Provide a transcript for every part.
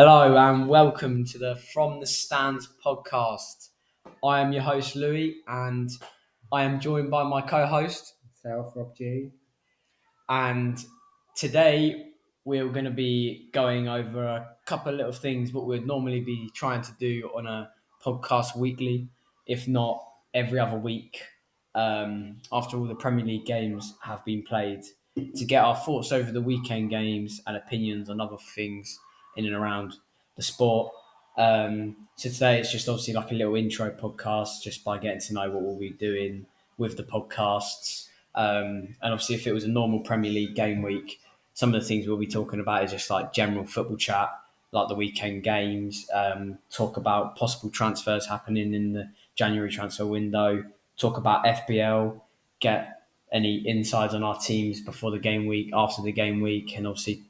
Hello and welcome to the FromTheStandz podcast. I am your host Louis and I am joined by my co-host Rob G. And today we're going to be going over a couple of little things what we'd normally be trying to do on a podcast weekly, if not every other week, after all the Premier League games have been played, to get our thoughts over the weekend games and opinions on other things in and around the sport. So today it's just obviously like a little intro podcast, just by getting to know what we'll be doing with the podcasts. And obviously, if it was a normal Premier League game week, some of the things we'll be talking about is just like general football chat, like the weekend games, talk about possible transfers happening in the January transfer window, talk about FPL, get any insights on our teams before the game week, after the game week, and obviously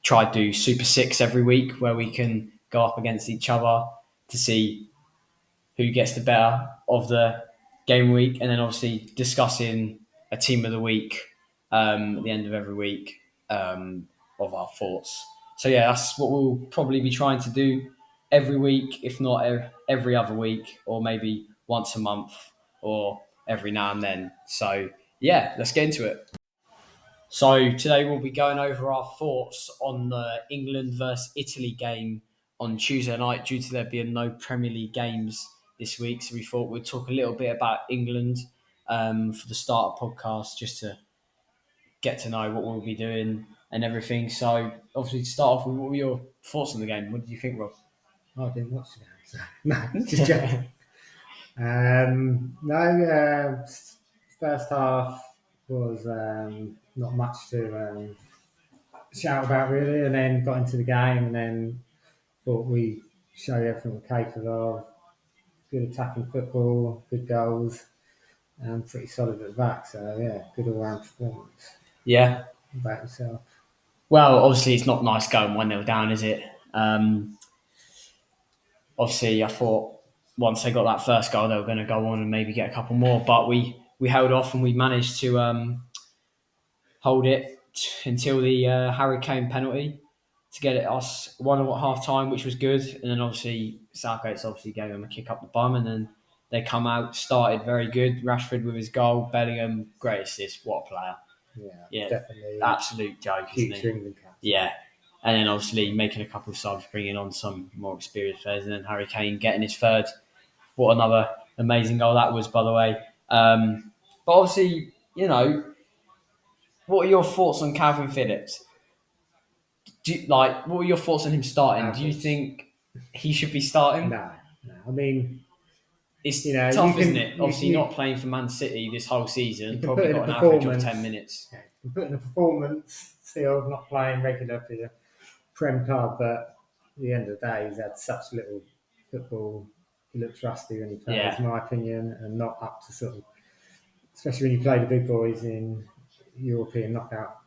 try to do Super Six every week where we can go up against each other to see who gets the better of the game week, and then obviously discussing a team of the week at the end of every week of our thoughts. So yeah, that's what we'll probably be trying to do every week, if not every other week, or maybe once a month, or every now and then. So yeah, let's get into it. So today we'll be going over our thoughts on the England versus Italy game on Tuesday night, due to there being no Premier League games this week. So we thought we'd talk a little bit about England for the start of podcast, just to get to know what we'll be doing and everything. So obviously to start off with, what were your thoughts on the game? What did you think, Rob? I didn't watch the game, so no, just joking. First half was not much to shout about really, and then got into the game, and then thought we showed everything we're capable of. Good attacking football, good goals, and pretty solid at the back. So yeah, good all-round performance. Yeah. About yourself? Well, obviously it's not nice going 1-0 down, is it? Obviously, I thought once they got that first goal, they were going to go on and maybe get a couple more. But we held off and we managed to hold it until the Harry Kane penalty to get it us 1-0 at half time, which was good. And then obviously Southgate's obviously gave them a kick up the bum, and then they come out, started very good. Rashford with his goal, Bellingham, great assist. What a player. Yeah, definitely. Absolute joke, isn't he? England captain. Yeah. And then obviously making a couple of subs, bringing on some more experienced players, and then Harry Kane getting his third. What another amazing goal that was, by the way. But obviously, what are your thoughts on Calvin Phillips? What were your thoughts on him starting? Do you think he should be starting? No. I mean, it's tough, isn't it? Obviously, not playing for Man City this whole season, probably got an average of 10 minutes. Yeah, you put in a performance, still not playing regular for the Prem club, but at the end of the day, he's had such little football. He looks rusty when he plays, in my opinion, and not up to sort of, especially when you play the big boys in European knockout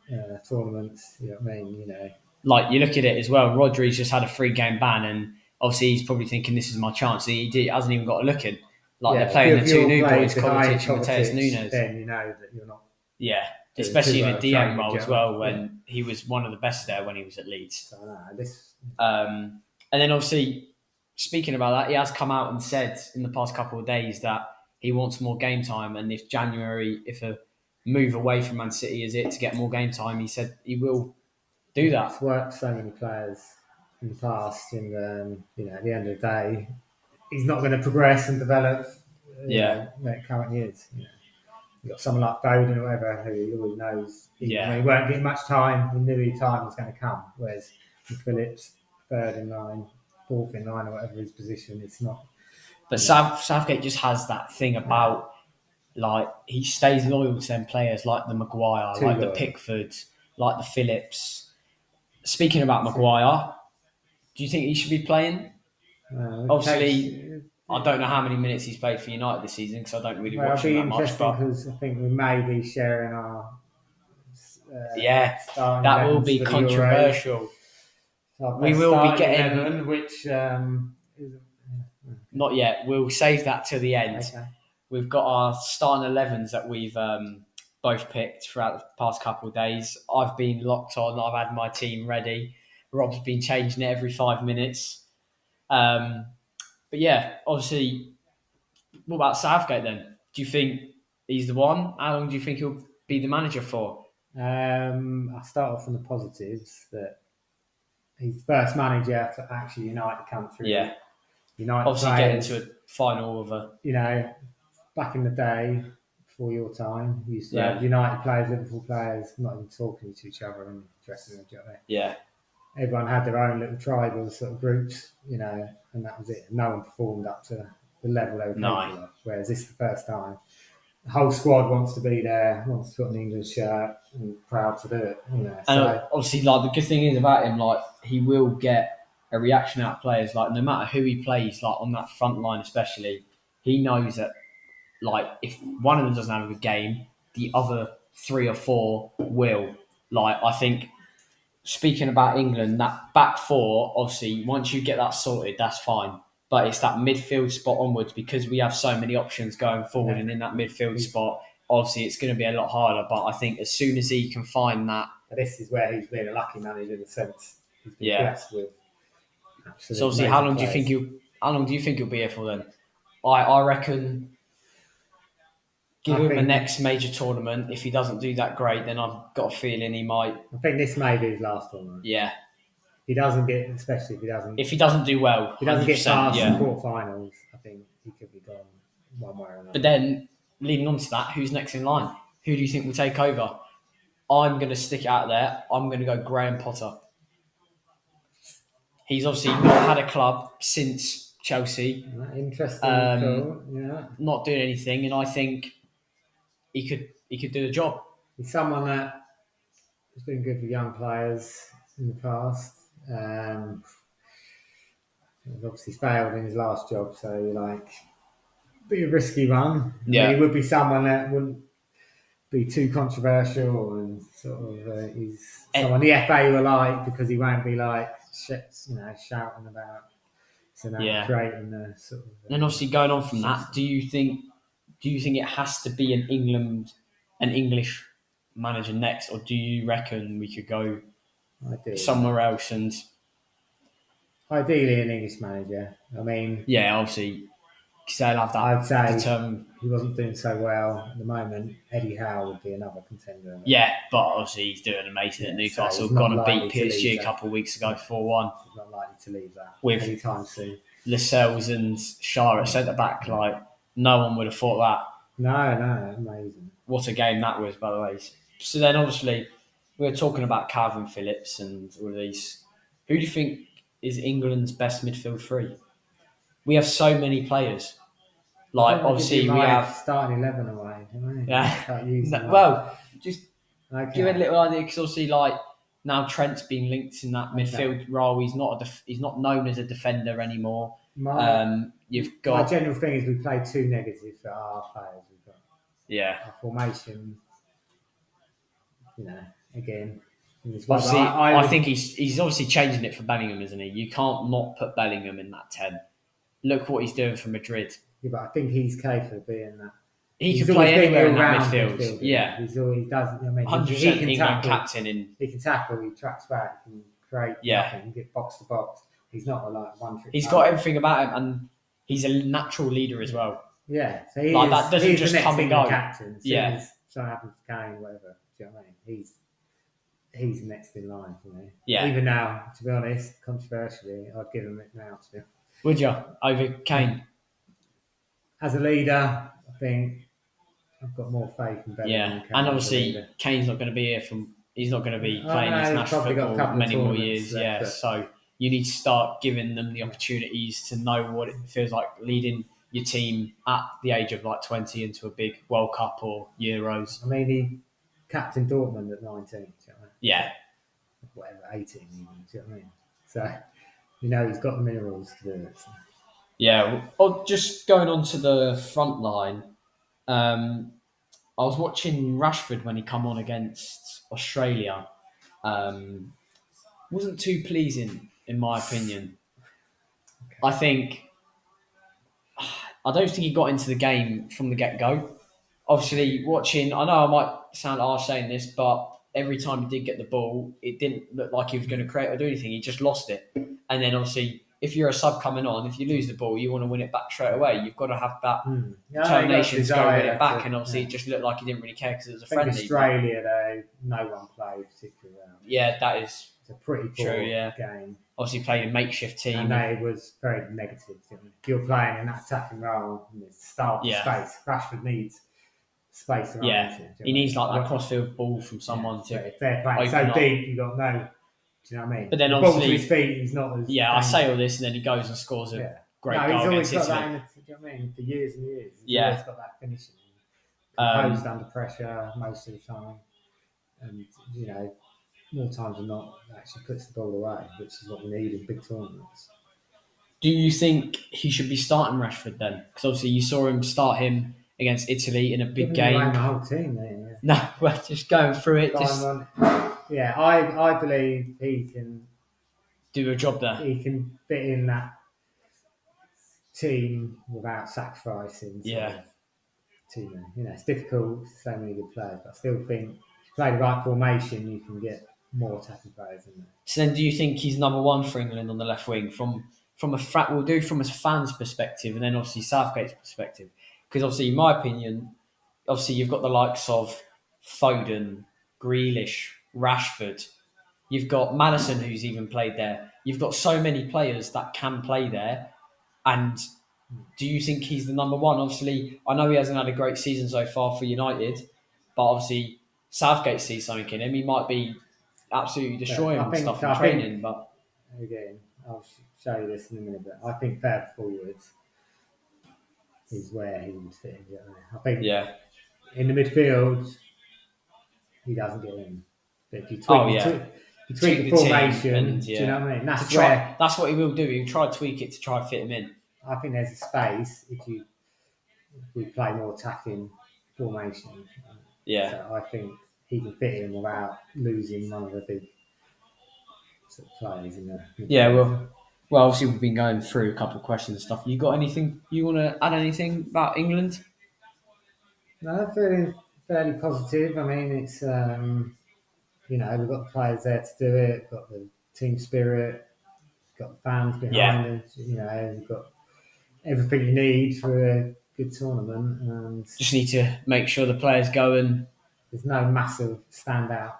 tournaments. You know what I mean? Like, you look at it as well, Rodri's just had a 3-game ban, and obviously he's probably thinking this is my chance. He hasn't even got a look in. They're playing the two new boys, Kovacic and Mateus Nunes. Then you know that you're not. Yeah, especially in the DM role as well, when he was one of the best there when he was at Leeds. And then obviously, speaking about that, he has come out and said in the past couple of days that he wants more game time, and if a move away from Man City is it to get more game time, he said he will do that. It's worked so many players in the past, and at the end of the day, he's not going to progress and develop. Where it currently is. You've got someone like Foden or whatever who he always knows he won't get much time. He knew his time was going to come. Whereas with Phillips, third in line, fourth in line, or whatever his position, it's not. But Southgate just has that thing about, like, he stays loyal to them players like the Maguire, the Pickfords, like the Phillips. Speaking about Maguire, do you think he should be playing? Obviously, I don't know how many minutes he's played for United this season because I don't really watch him that much. Because I think we may be sharing our that will be controversial. We will be getting 11, which not yet. We'll save that to the end. Okay. We've got our starting 11s that we've both picked throughout the past couple of days. I've been locked on. I've had my team ready. Rob's been changing it every 5 minutes. But yeah, obviously, what about Southgate then? Do you think he's the one? How long do you think he'll be the manager for? I'll start off on the positives that he's the first manager to actually unite the country. Yeah. Unite Obviously, players. getting to a final of a. You know, back in the day, before your time, we used to have United players, Liverpool players, not even talking to each other in the dressing room. Yeah. Everyone had their own little tribal sort of groups, and that was it. No one performed up to the level they were capable of. Whereas this is the first time. The whole squad wants to be there, wants to put an England shirt, and proud to do it. And obviously, like the good thing is about him, like he will get a reaction out of players. Like no matter who he plays, like on that front line especially, he knows that like if one of them doesn't have a good game, the other 3 or 4 will. Like I think, speaking about England, that back 4, obviously, once you get that sorted, that's fine. But it's that midfield spot onwards because we have so many options going forward, and in that midfield spot, obviously, it's going to be a lot harder. But I think as soon as he can find that, this is where he's been a lucky manager in the sense he's been blessed with. So obviously, how long do you think he'll be here for then? I reckon. Give him the next major tournament. If he doesn't do that great, then I've got a feeling he might. I think this may be his last tournament. Yeah. He doesn't get, especially if he doesn't. If he doesn't do well, if he doesn't get past the quarterfinals, I think he could be gone one way or another. But then, leading on to that, who's next in line? Who do you think will take over? I'm going to stick it out there. I'm going to go Graham Potter. He's obviously not had a club since Chelsea. Interesting. Cool. Yeah. Not doing anything, and I think he could do the job. He's someone that has been good for young players in the past. He's obviously failed in his last job, so be a risky one. Yeah, I mean, he would be someone that wouldn't be too controversial and sort of he's someone the FA will like because he won't be shouting about creating the sort of. And obviously, going on from that, do you think it has to be an English manager next, or do you reckon we could go somewhere else? And ideally, an English manager. I mean, yeah, obviously, because they'll have that. I'd say he wasn't doing so well at the moment. Eddie Howe would be another contender. Yeah, but obviously he's doing amazing at Newcastle. Gone and beat PSG a couple of weeks ago 4-1. He's not likely to leave that anytime soon. Lascelles and Shah at centre back, no one would have thought that. No, amazing. What a game that was, by the way. So then, obviously, we were talking about Calvin Phillips and all of these. Who do you think is England's best midfield 3? We have so many players. Obviously, we have starting 11 away. Yeah. Just give it a little idea because obviously, now Trent's been linked in that midfield role. He's not known as a defender anymore. You've got my general thing is we play 2 negatives for our players. We've got our formation. Again. Obviously, I think he's obviously changing it for Bellingham, isn't he? You can't not put Bellingham in that 10. Look what he's doing for Madrid. Yeah, but I think he's capable of being that. He can play anywhere in that midfield. Yeah, he does. 100% England captain. He can tackle. He tracks back. He can create. Nothing, he can get box to box. He's not a one trick. He's got everything about him, and he's a natural leader as well. Yeah, so he that doesn't just the next come and go. Captain. So happens to Kane, whatever. Do you know what I mean? He's next in line for me. Yeah. Even now, to be honest, controversially, I'd give him it now. To be honest. Would you over Kane? As a leader, I think I've got more faith in Bellingham. Yeah, and obviously Kane's not going to be here he's not going to be playing international football many more years. Yeah, so you need to start giving them the opportunities to know what it feels like leading your team at the age of 20 into a big World Cup or Euros. I mean, he captained Dortmund at 19. Do you know what I mean? Yeah. Whatever, 18 even. Do you know what I mean? So, he's got the minerals to do it. So. Yeah. Just going on to the front line, I was watching Rashford when he come on against Australia. Wasn't too pleasing, in my opinion. Okay. I don't think he got into the game from the get-go. Obviously, watching, I know I might sound harsh saying this, but every time he did get the ball, it didn't look like he was going to create or do anything. He just lost it. And then obviously, if you're a sub coming on, if you lose the ball, you want to win it back straight away. You've got to have that determination to go win it back. And obviously, it just looked like he didn't really care because it was a friendly. Australia, though, no one played particularly well. Yeah, that is a pretty poor game. Obviously, played a makeshift team. And they was very negative. If you're playing in that attacking role, and it's start space. Rashford needs space around him. He needs like that crossfield ball from someone to. If they're playing so deep, you got no. Do you know what I mean? But then the obviously, ball to his feet, he's not as. Yeah, I say all this, and then he goes and scores a great goal. He's always got Italy. that. Do you know what I mean? For years and years, he's always got that finishing. Composed under pressure most of the time, and more times than not, actually puts the ball away, which is what we need in big tournaments. Do you think he should be starting Rashford then? Because obviously you saw him start him against Italy in a big game. The whole team there. No, we're just going through it. I believe he can do a job there. He can fit in that team without sacrificing. Team. It's difficult. So many good players, but I still think if you play the right formation, you can get more attacking players in there. So then, do you think he's number one for England on the left wing from we'll do from a fan's perspective, and then obviously Southgate's perspective? Because obviously, in my opinion, obviously you've got the likes of Foden, Grealish, Rashford. You've got Maddison, who's even played there. You've got so many players that can play there. And do you think he's the number one? Obviously, I know he hasn't had a great season so far for United, but obviously Southgate sees something in him. He might be absolutely destroying stuff in training. But again, I'll show you this in a minute. But I think third forward is where he would fit in. I think in the midfield, he doesn't get in. But if you tweak the formation, and, do you know what I mean? That's what he will do. He'll try to tweak it to try and fit him in. I think there's a space if we play more attacking formation. So I think he can fit in without losing one of the big players in there. Well, obviously we've been going through a couple of questions and stuff. You got anything you want to add? Anything about England? No, I'm feeling fairly positive. I mean, it's we've got the players there to do it. We've got the team spirit. We've got the fans behind us. We've got everything you need for a good tournament. And just need to make sure the players go and. There's no massive standout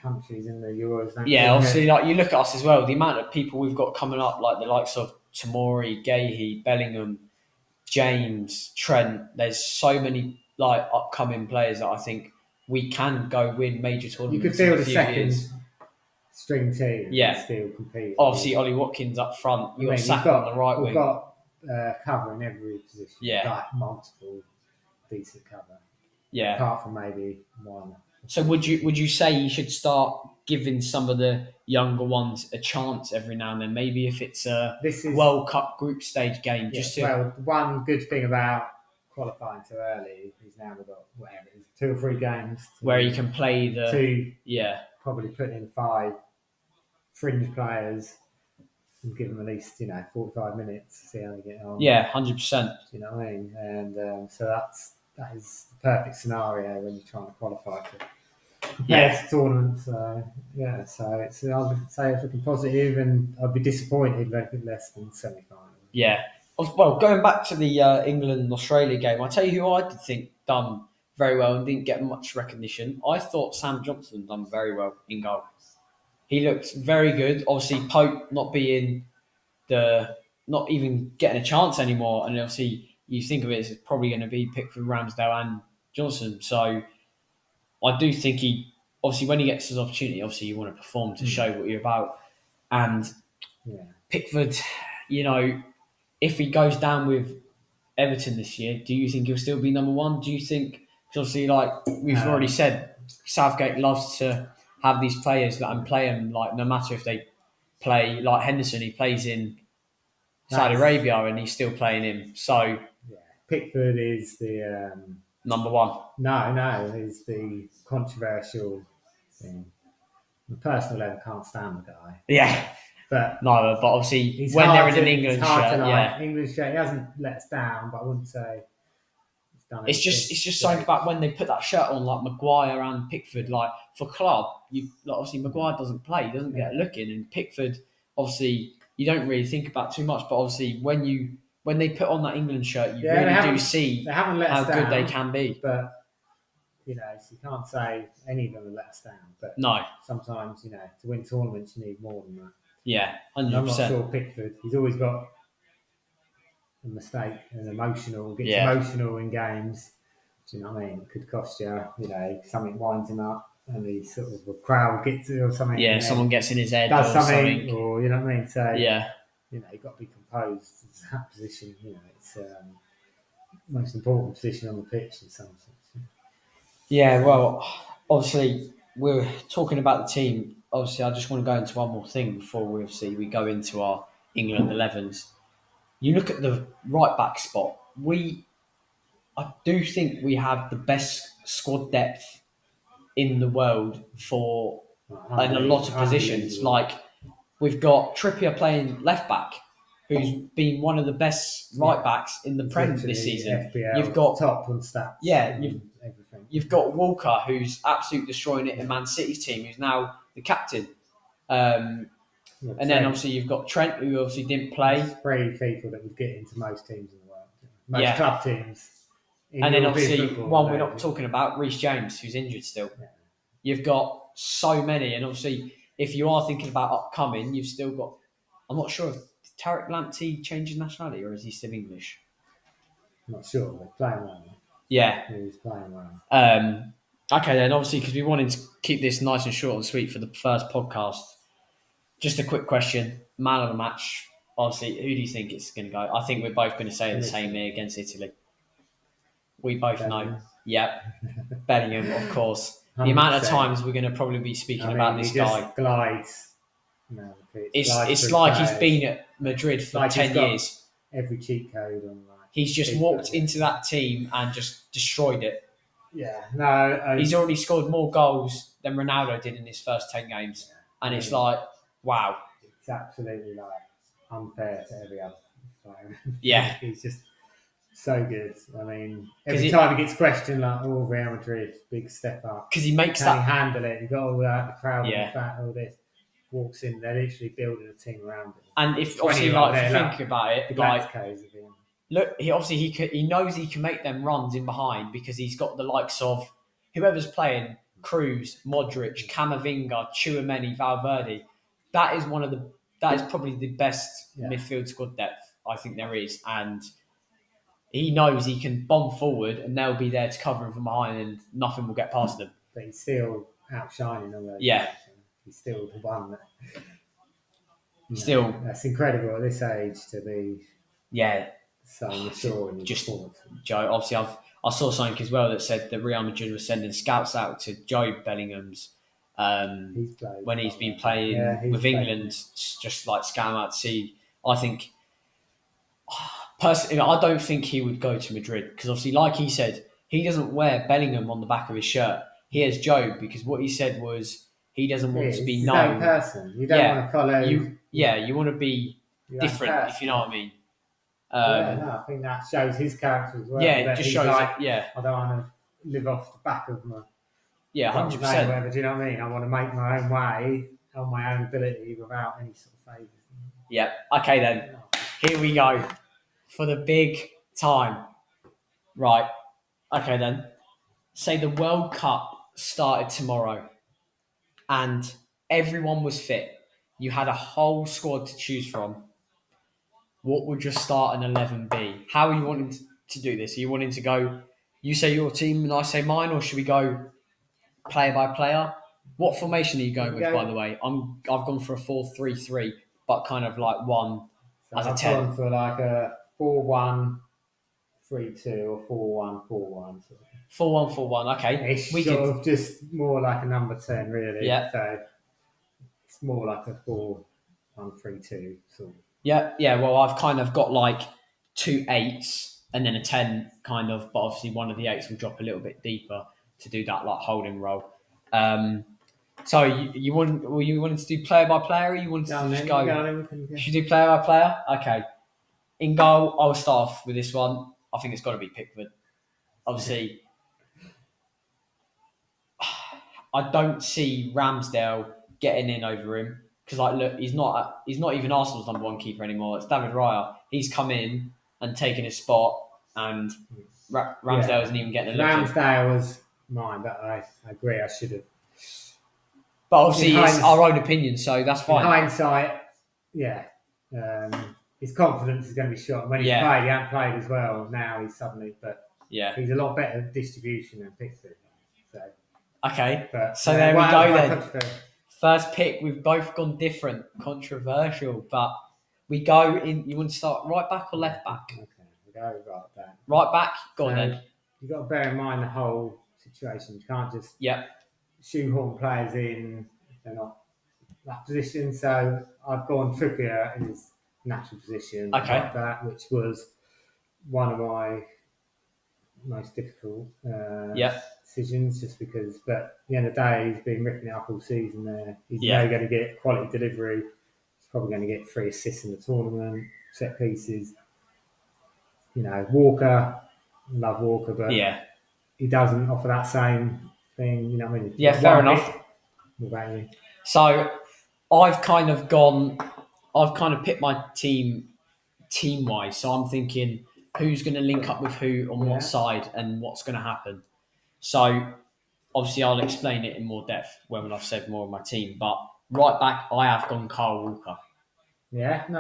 countries in the Euros. Obviously, like you look at us as well. The amount of people we've got coming up, like the likes of Tomori, Gahey, Bellingham, James, Trent. There's so many like upcoming players that I think we can go win major tournaments. You could feel the second string team still compete. Obviously, Ollie Watkins up front. You've got Saka on the right wing. We've got cover in every position. Yeah. Like multiple decent cover. Yeah. Apart from maybe one. So would you say you should start giving some of the younger ones a chance every now and then? Maybe if it's a World Cup group stage game. One good thing about qualifying too early is now we've got 2 or 3 games where you can play probably put in 5 fringe players and give them at least 45 minutes to see how they get on. 100%. You know what I mean? And so that is the perfect scenario when you're trying to qualify for the tournament. So it's I would say it's looking positive, and I'd be disappointed if anything less than semi-final. Yeah. Well, going back to the England-Australia game, I'll tell you who I did think done very well and didn't get much recognition. I thought Sam Johnson done very well in goal. He looked very good. Obviously, Pope not even getting a chance anymore, and obviously you think of it as it's probably going to be Pickford, Ramsdale and Johnson. So I do think obviously when he gets his opportunity, obviously you want to perform to show what you're about. And Pickford, if he goes down with Everton this year, do you think he'll still be number one? Do you think, because obviously like we've already said, Southgate loves to have these players that play them, like no matter if they play, like Henderson, he plays in Saudi Arabia and he's still playing him. So Pickford is the number one. No, he's the controversial thing. On a personal level, can't stand the guy. Yeah, but obviously when they're in an England shirt, England shirt, he hasn't let us down. But I wouldn't say he's It's just something about when they put that shirt on, like Maguire and Pickford. Like for club, obviously Maguire doesn't play, he doesn't get a look in, and Pickford, obviously, you don't really think about too much. But obviously, when they put on that England shirt, you really do see how good they can be. But you can't say any of them have let us down. But no, sometimes to win tournaments, you need more than that. Yeah, 100%. I'm not sure Pickford. He's always got a mistake and emotional in games. Do you know what I mean? It could cost you. Something winds him up, and he sort of a crowd gets or something. Yeah, someone gets in his head, does something, or you know what I mean. So yeah, you've got to be composed. It's that position. It's most important position on the pitch in some sense. Yeah, well, obviously we're talking about the team. Obviously, I just want to go into one more thing before we go into our England 11s. You look at the right back spot. I do think we have the best squad depth in the world in a lot of positions. Like we've got Trippier playing left back, who's been one of the best right backs in the Prem this season. FPL, you've got top on stats. Yeah, you've got Walker, who's absolutely destroying it in Man City's team, who's now the captain. And then obviously you've got Trent, who obviously didn't play. Three people that would get into most teams in the world, most club teams. And then obviously one we're not talking about, Reece James, who's injured still. Yeah. You've got so many, and obviously if you are thinking about upcoming, you've still got. I'm not sure if Tariq Lamptey changes nationality or is he still English. I'm not sure. They're playing well. Yeah, he's playing well. Okay, then obviously because we wanted to keep this nice and short and sweet for the first podcast. Just a quick question. Man of the match, obviously, who do you think it's going to go? I think we're both going to say the same here against Italy. We both know. Yep. Bellingham, of course. 100%. The amount of times we're going to probably be speaking about this guy. Glides. It's like he's been at Madrid for 10 years. Every cheat code on he's just walked into that team and just destroyed it. Yeah. No. He's already scored more goals than Ronaldo did in his first 10 games. And it's like, wow. It's absolutely unfair to every other player. Yeah. He's just so good. I mean, every time he gets questioned, Real Madrid, big step up. Because he makes Can he handle it? You've got all that, the crowd, all this. Walks in, they're literally building a team around him. And if obviously, if you think about it, look, he knows he can make them runs in behind because he's got the likes of whoever's playing, Kroos, Modric, Camavinga, Tchouaméni, Valverde. That is probably the best midfield squad depth I think there is, and he knows he can bomb forward and they'll be there to cover him from behind and nothing will get past them. But he's still outshining all those. Yeah. He's still the one that... Still... That's incredible at this age to be... Yeah. So mature in his sport. Joe, obviously I saw something as well that said that Real Madrid was sending scouts out to Joe Bellingham's when he's been playing with England, just like scout out to see. I think... Personally, I don't think he would go to Madrid because obviously, like he said, he doesn't wear Bellingham on the back of his shirt. He has Joe because what he said was he doesn't want to be known. Person. You don't want to follow. You want to be different, if you know what I mean. I think that shows his character as well. Yeah, it just shows. I don't want to live off the back of my. Yeah, 100%. Do you know what I mean? I want to make my own way on my own ability without any sort of favours. Yeah. Okay then. Here we go. For the big time. Right. Okay then. Say the World Cup started tomorrow and everyone was fit. You had a whole squad to choose from. What would your start and 11 be? How are you wanting to do this? Are you wanting to go, you say your team and I say mine, or should we go player by player? What formation are you going with, by the way? I've gone for a 4-3-3, but kind of like one as a 10. I've gone for like a 4-1-3-2 or 4-1-4-1. 4-1-4-1, okay. It's sort of just more like a number 10, really. Yeah. So it's more like a 4-1-3-2 sort of. Yeah. Well, I've kind of got like 2 8s and then a 10 kind of, but obviously one of the 8s will drop a little bit deeper to do that like holding role. So you wanted to do player by player, or you wanted to just go? Should you do player by player? Okay. In goal, I'll start off with this one. I think it's got to be Pickford. obviously, I don't see Ramsdale getting in over him because, like, look, he's not even Arsenal's number one keeper anymore. It's David Raya. He's come in and taken his spot, and Ramsdale isn't even getting a look. Ramsdale was mine, but I agree. I should have. But obviously, it's our own opinion, so that's fine. In hindsight, his confidence is going to be shot. When he's played, he hasn't played as well. Now he's suddenly, he's a lot better distribution than Pickford. So. Okay, so there we go then. First pick, we've both gone different, controversial, but we go in. You want to start right back or left back? Okay, we go right back. Right back, go on then. You've got to bear in mind the whole situation. You can't just shoehorn players in if they're not that position. So I've gone Trippier in his natural position, like that, which was one of my most difficult decisions, just because. But at the end of the day, he's been ripping it up all season. There, he's now going to get quality delivery. He's probably going to get 3 assists in the tournament, set pieces. You know, Walker, love Walker, but he doesn't offer that same thing. You know what I mean? Yeah, fair enough. What about you? So I've kind of picked my team-wise. So I'm thinking who's going to link up with who on what side and what's going to happen. So obviously I'll explain it in more depth when I've said more of my team. But right back, I have gone Kyle Walker. Yeah, no,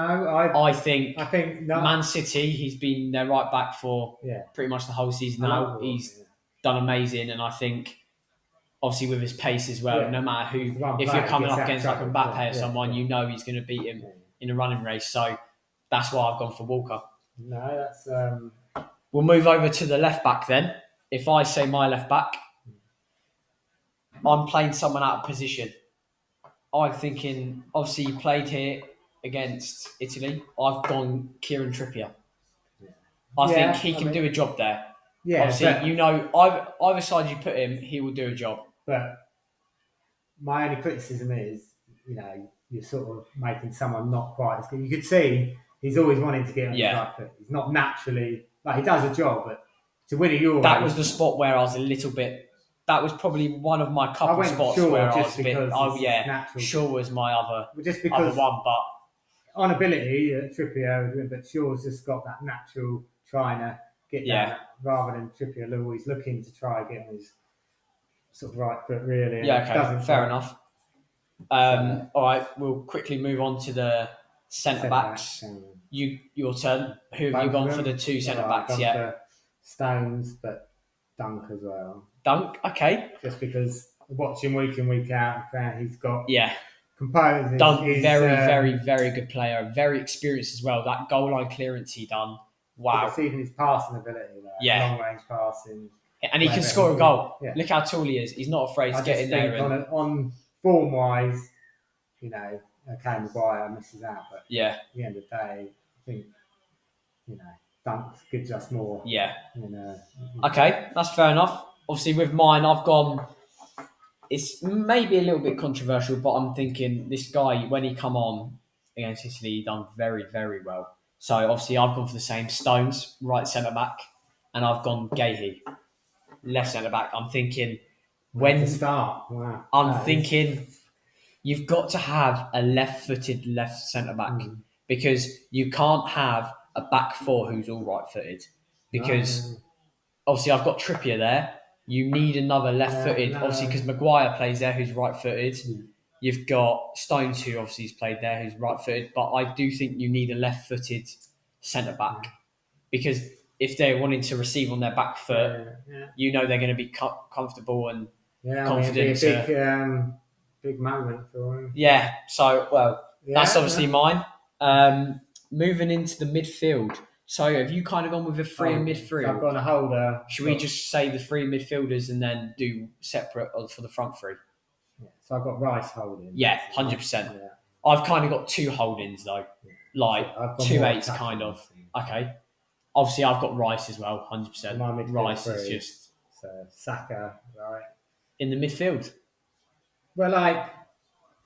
I think no. Man City, he's been their right back for pretty much the whole season now. He's done amazing, and I think obviously with his pace as well, no matter who, if you're coming up against like Mbappe or someone, you know he's going to beat him in a running race. So that's why I've gone for Walker. No, that's... We'll move over to the left back then. If I say my left back, I'm playing someone out of position. I'm thinking, obviously he played here against Italy. I've gone Kieran Trippier. I think he can do a job there. Yeah, obviously, you know, either side you put him, he will do a job. But my only criticism is, you know, you're sort of making someone not quite as good. You could see he's always wanting to get on his right foot. He's not naturally, like, he does a job, but to win a Euro... That was the spot where I was a little bit... That was probably one of my couple spots where I was a bit... Shaw was my other one, but... On ability, Trippier, but Shaw's just got that natural trying to get down, rather than Trippier always looking to try and get on his sort of right foot, really. Yeah, okay, fair enough. All right, we'll quickly move on to the centre-backs. Your turn. Who have you gone for the 2 centre-backs? Stones, but Dunk as well. Dunk, okay. Just because watching week in, week out, he's got... composed. Dunk, very, very good player. Very experienced as well. That goal line clearance he done. Wow. It's even his passing ability. Long range passing. And he can score a goal. Yeah. Look how tall he is. He's not afraid to get in there. On form wise, you know, Maguire misses out. But at the end of the day, I think, you know, Dunk gives us more. Yeah. Okay, that's fair enough. Obviously, with mine, I've gone... It's maybe a little bit controversial, but I'm thinking this guy, when he come on against Italy, he done very, very well. So obviously I've gone for the same. Stones, right centre-back, and I've gone Gahey, left centre-back. I'm thinking thinking you've got to have a left-footed left centre-back because you can't have a back four who's all right-footed because obviously I've got Trippier there. You need another left-footed, obviously, because Maguire plays there, who's right-footed. You've got Stones, who obviously has played there, who's right-footed. But I do think you need a left-footed centre-back because if they're wanting to receive on their back foot, you know they're going to be comfortable and confident. It'd be a big moment for him. Yeah, so, that's obviously mine. Moving into the midfield. So have you kind of gone with a 3 in midfield? So I've got a holder. Should we just say the 3 midfielders and then do separate for the front 3? Yeah. So I've got Rice holding. Yeah, 100%. Yeah. I've kind of got 2 holdings though. Like 2 8s kind of. Okay. Obviously I've got Rice as well, 100%. Rice is just... So Saka, right? In the midfield? Well, like...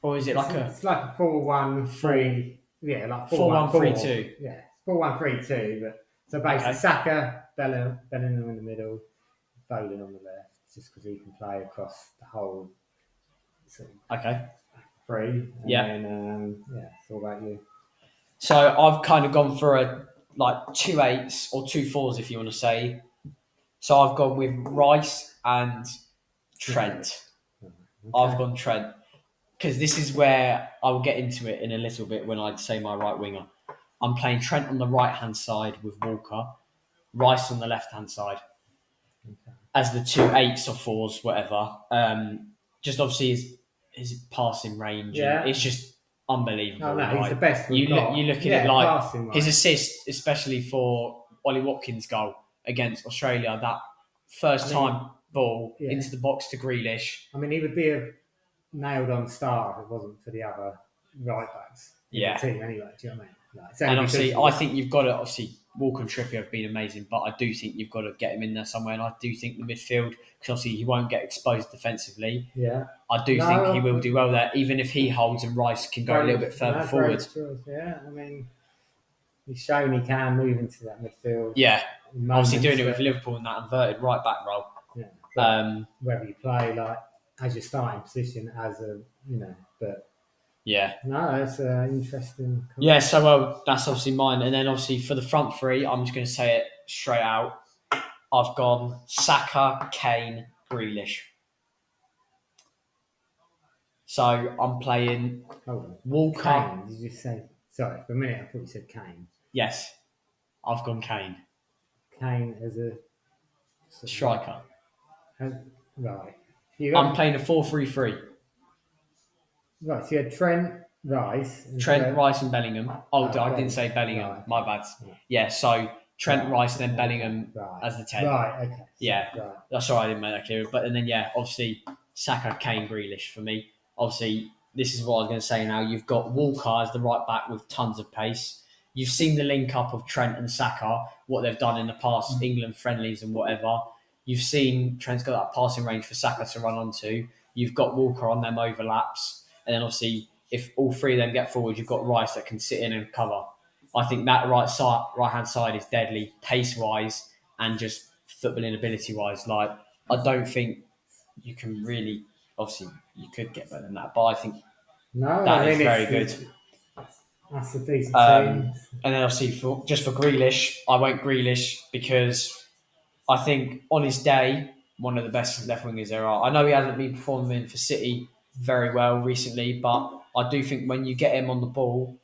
Or is it It's like a 4-1-3. Yeah, like 4-1-3-2. Yeah. 4-1-3-2, but so basically Saka, Bellingham in the middle, Foden on the left, just because he can play across the whole sort of Okay. three. And then, it's all about you. So I've kind of gone for a 2 8s or 2 4s, if you want to say. So I've gone with Rice and Trent. Okay. I've gone Trent because this is where I will get into it in a little bit when I say my right winger. I'm playing Trent on the right hand side with Walker, Rice on the left hand side as the 2 8s or 4s, whatever. Just obviously his passing range, and it's just unbelievable. He's the best. You look at it like his right. assist, especially for Ollie Watkins' goal against Australia, that first time ball into the box to Grealish. I mean, he would be a nailed-on star if it wasn't for the other right backs in the team anyway. Do you know what I mean? And obviously, I think you've got to, obviously, Walker and Trippier have been amazing, but I do think you've got to get him in there somewhere. And I do think the midfield, because obviously he won't get exposed defensively. Yeah. I do think he will do well there, even if he holds and Rice can go a little bit further forward. Yeah, I mean, he's shown he can move into that midfield. Yeah. Obviously doing it with Liverpool in that inverted right back role. Yeah. Whether you play as your starting position but yeah. No, that's interesting. Yeah, so that's obviously mine. And then obviously for the front three, I'm just going to say it straight out. I've gone Saka, Kane, Grealish. So I'm playing Walker. Kane, did you say? Sorry, for a minute I thought you said Kane. Yes, I've gone Kane. Kane as a striker. Right. I'm playing a 4-3-3. Right, so you had Trent, Rice. Rice and Bellingham. I didn't say Bellingham. Right. My bad. Yeah, so Trent, Rice, then Bellingham as the 10. Right, okay. Yeah, that's all right, I didn't make that clear. But then, obviously, Saka, Kane, Grealish for me. Obviously, this is what I was going to say now. You've got Walker as the right back with tons of pace. You've seen the link up of Trent and Saka, what they've done in the past, England friendlies and whatever. You've seen Trent's got that passing range for Saka to run onto. You've got Walker on them overlaps. And then obviously, if all three of them get forward, you've got Rice that can sit in and cover. I think that right-hand side is deadly, pace-wise and just footballing ability-wise. I don't think you can really... Obviously, you could get better than that, but I think that is very good. That's a decent team. And then obviously, for Grealish, I went Grealish because I think on his day, one of the best left wingers there are. I know he hasn't been performing for City very well recently, but I do think when you get him on the ball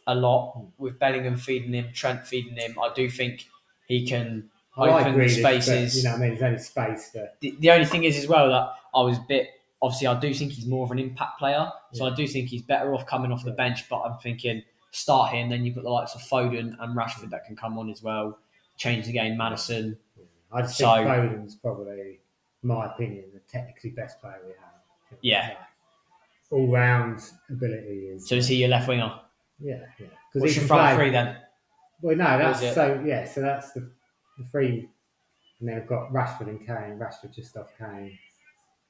a lot, with Bellingham feeding him, Trent feeding him, I do think he can open the spaces. But, you know what I mean? There's only space there. The only thing is as well that I was a bit... Obviously, I do think he's more of an impact player, so I do think he's better off coming off the bench, but I'm thinking start him, then you've got the likes of Foden and Rashford that can come on as well, change the game, Maddison. I just think Foden's probably, in my opinion, the technically best player we have. Yeah. All-round ability is... So is he your left winger? Yeah. What's your front three then? Well, no, that's... So that's the three, and then I've got Rashford and Kane, Rashford just off Kane.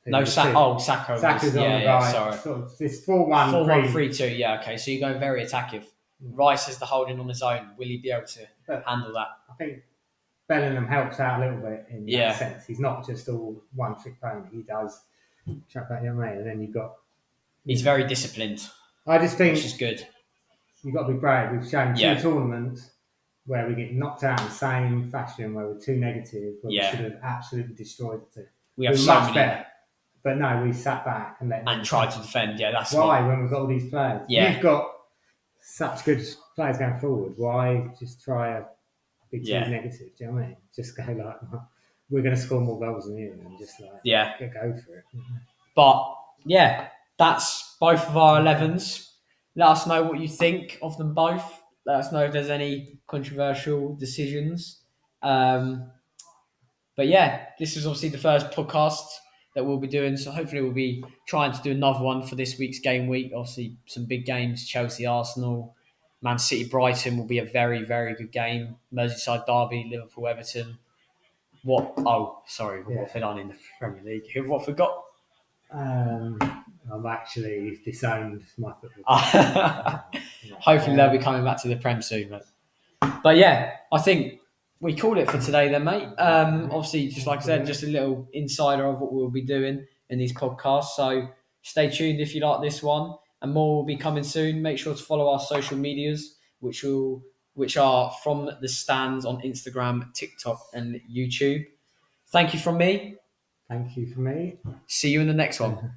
No, Saka. Saka's on the right. Sorry. It's 4-1. 4-1-3-2. Yeah, okay. So you go very attacking. Rice is the holding on his own. Will he be able to handle that? I think Bellingham helps out a little bit in that sense. He's not just all one-trick pony. He does track back, you know what I mean? And then you've got... He's very disciplined. I just think... Which is good. You've got to be brave. We've shown two tournaments where we get knocked out in the same fashion, where we're too negative, where we should have absolutely destroyed the team. We're much better. But no, we sat back and tried to defend. Yeah, that's why when we've got all these players. Yeah. You've got such good players going forward. Why just try a big too negative? Do you know what I mean? Just go we're going to score more goals than you, and just go for it. But that's both of our 11s. Let us know what you think of them both. Let us know if there's any controversial decisions. But this is obviously the first podcast that we'll be doing. So hopefully we'll be trying to do another one for this week's game week. Obviously some big games, Chelsea, Arsenal, Man City, Brighton will be a very, very good game. Merseyside derby, Liverpool, Everton. What fit on in the Premier League? What forgot? I'm actually disowned my football. Hopefully they'll be coming back to the Prem soon. But I think we called it for today then, mate. Obviously, just like I said, just a little insider of what we'll be doing in these podcasts. So stay tuned if you like this one, and more will be coming soon. Make sure to follow our social medias, which are From The Stands on Instagram, TikTok, and YouTube. Thank you from me. Thank you for me. See you in the next one.